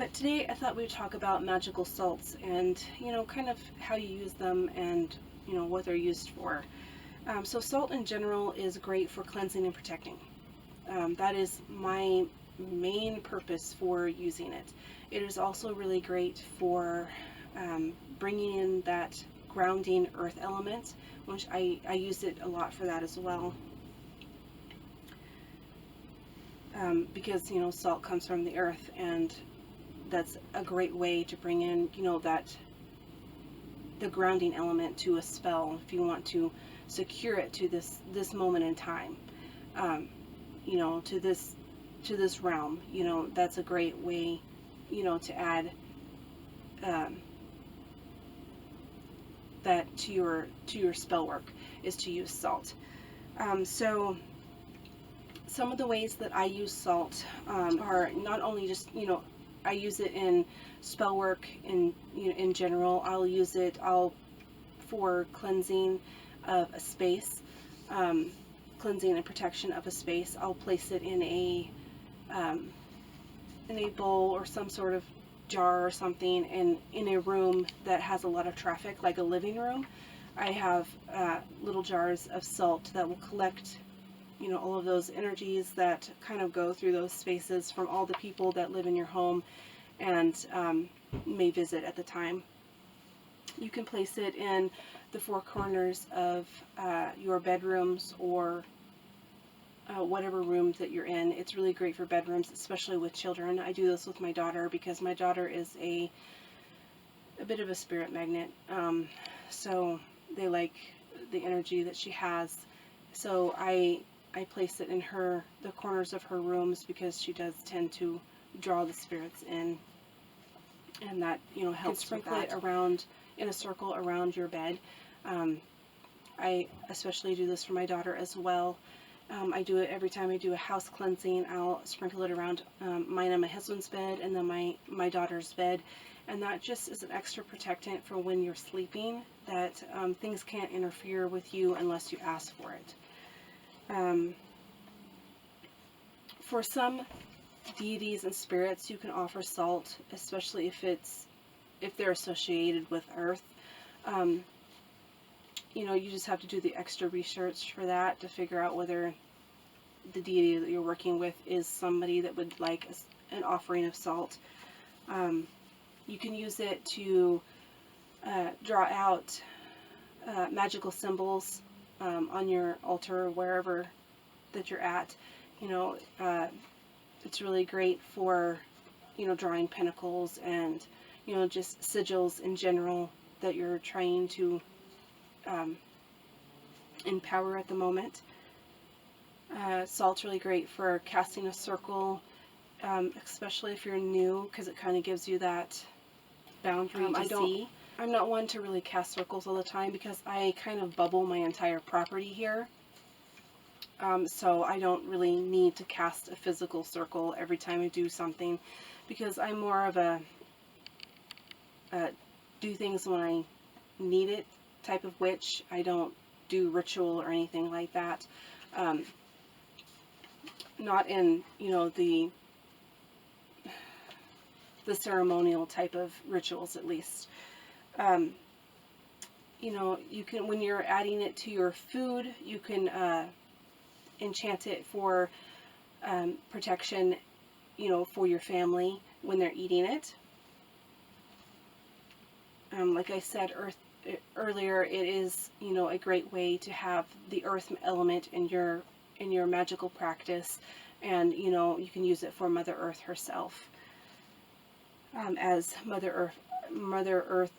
But today I thought we'd talk about magical salts and, kind of how you use them and, what they're used for. So salt in general is great for cleansing and protecting. That is my main purpose for using it. It is also really great for bringing in that grounding earth element, which I use it a lot for that as well. Because, salt comes from the earth, and that's a great way to bring in, the grounding element to a spell if you want to secure it to this moment in time, to this realm. That's a great way, to add that to your spell work, is to use salt. So some of the ways that I use salt are not only just, I use it in spell work in general. I'll use it for cleansing of a space, cleansing and protection of a space. I'll place it in a bowl or some sort of jar or something, and in a room that has a lot of traffic, like a living room. I have little jars of salt that will collect all of those energies that kind of go through those spaces from all the people that live in your home and may visit at the time. You can place it in the four corners of your bedrooms or whatever room that you're in. It's really great for bedrooms, especially with children. I do this with my daughter because my daughter is a bit of a spirit magnet. So they like the energy that she has. So I place it in the corners of her rooms because she does tend to draw the spirits in, and that helps. Sprinkle it around in a circle around your bed. I especially do this for my daughter as well. I do it every time I do a house cleansing. I'll sprinkle it around mine and my husband's bed, and then my daughter's bed, and that just is an extra protectant for when you're sleeping, that things can't interfere with you unless you ask for it. For some deities and spirits, you can offer salt, especially if they're associated with earth. You just have to do the extra research for that to figure out whether the deity that you're working with is somebody that would like an offering of salt. You can use it to draw out magical symbols on your altar or wherever that you're at. It's really great for drawing pinnacles and just sigils in general that you're trying to empower at the moment. Salt's really great for casting a circle, especially if you're new, because it kind of gives you that boundary to see. I'm not one to really cast circles all the time because I kind of bubble my entire property here. So I don't really need to cast a physical circle every time I do something, because I'm more of a do things when I need it type of witch. I don't do ritual or anything like that. Not in, the ceremonial type of rituals, at least. You can, when you're adding it to your food, you can enchant it for protection, for your family when they're eating it. Like I said earlier, it is, a great way to have the earth element in your magical practice, and you can use it for Mother Earth herself, as Mother Earth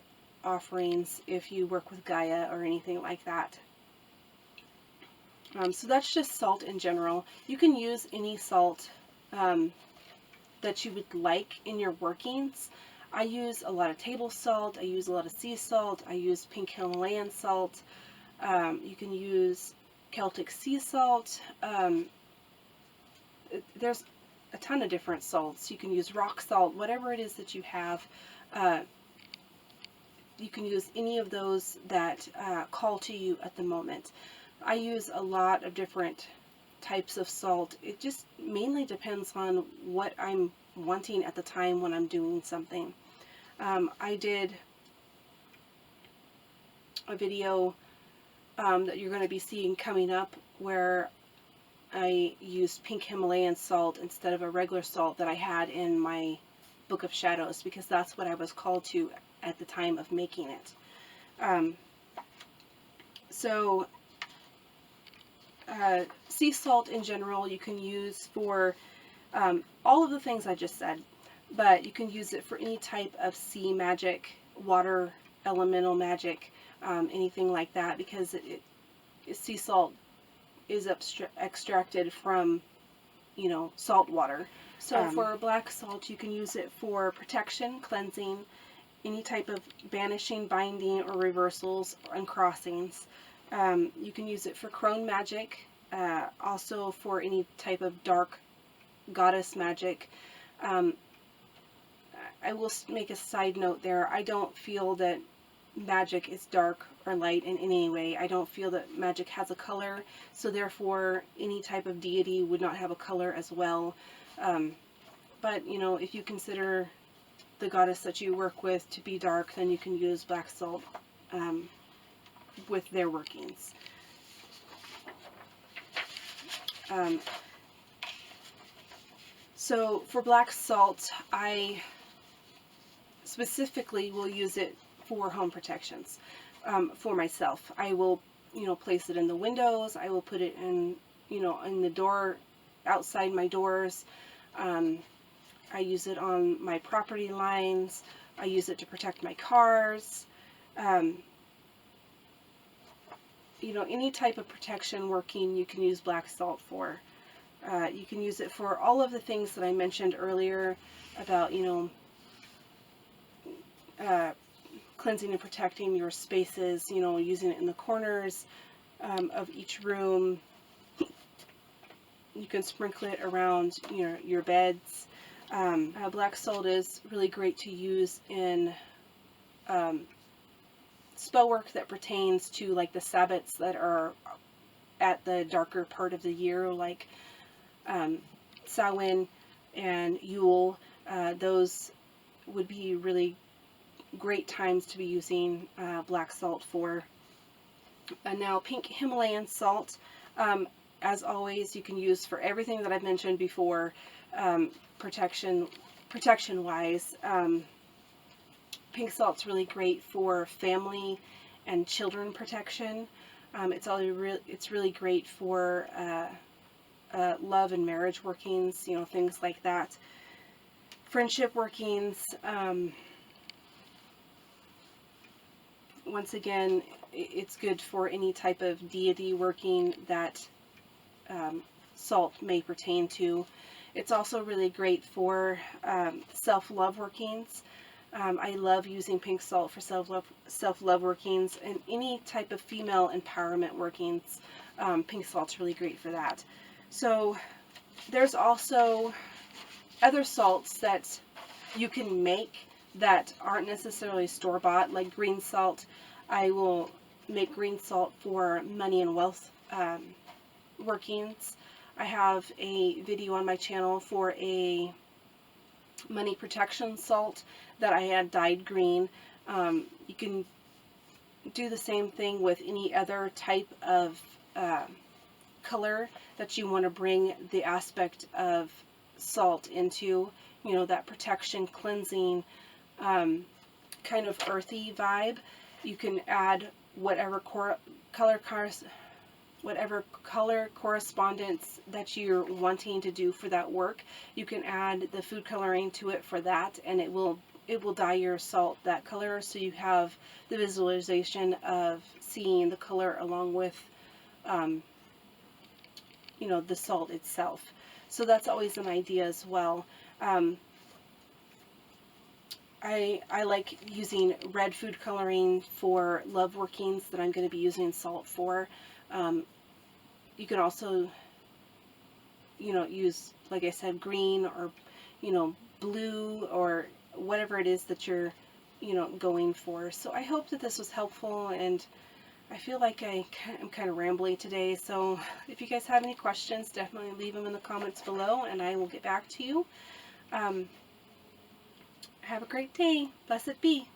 offerings if you work with Gaia or anything like that. So that's just salt in general. You can use any salt that you would like in your workings. I use a lot of table salt. I use a lot of sea salt. I use pink Himalayan salt. You can use Celtic sea salt. There's a ton of different salts. You can use rock salt, whatever it is that you have. You can use any of those that call to you at the moment. I use a lot of different types of salt. It just mainly depends on what I'm wanting at the time when I'm doing something. I did a video that you're going to be seeing coming up where I used pink Himalayan salt instead of a regular salt that I had in my Book of Shadows, because that's what I was called to at the time of making it. So sea salt in general you can use for all of the things I just said, but you can use it for any type of sea magic, water elemental magic, anything like that, because sea salt is extracted from, you know, salt water. So for black salt, you can use it for protection, cleansing, any type of banishing, binding, or reversals and crossings. You can use it for crone magic, also for any type of dark goddess magic. I will make a side note there. I don't feel that magic is dark or light in any way. I don't feel that magic has a color, so therefore any type of deity would not have a color as well. But, you know, if you consider the goddess that you work with to be dark, then you can use black salt with their workings. So for black salt, I specifically will use it for home protections. For myself, I will, you know, place it in the windows. I will put it in, you know, in the door, outside my doors. I use it on my property lines. I use it to protect my cars. You know, any type of protection working, you can use black salt for. You can use it for all of the things that I mentioned earlier about, you know, cleansing and protecting your spaces, you know, using it in the corners of each room. You can sprinkle it around your beds. Black salt is really great to use in spell work that pertains to like the Sabbats that are at the darker part of the year, like Samhain and Yule. Those would be really great times to be using black salt for. Now, pink Himalayan salt, as always, you can use for everything that I've mentioned before, protection-wise. Pink salt's really great for family and children protection. It's really great for love and marriage workings, you know, things like that. Friendship workings. Once again, it's good for any type of deity working that salt may pertain to. It's also really great for self-love workings. I love using pink salt for self-love workings and any type of female empowerment workings. Pink salt's really great for that. So there's also other salts that you can make that aren't necessarily store-bought, like green salt. I will make green salt for money and wealth workings. I have a video on my channel for a money protection salt that I had dyed green. You can do the same thing with any other type of color that you want to bring the aspect of salt into, you know, that protection, cleansing, kind of earthy vibe. You can add whatever color correspondence that you're wanting to do for that work. You can add the food coloring to it for that, and it will dye your salt that color, so you have the visualization of seeing the color along with you know, the salt itself. So that's always an idea as well. I like using red food coloring for love workings that I'm going to be using salt for. You can also, you know, use, like I said, green or, you know, blue or whatever it is that you're, you know, going for. So I hope that this was helpful, and I feel like I'm kind of rambly today, so if you guys have any questions, definitely leave them in the comments below, and I will get back to you. Have a great day. Blessed be.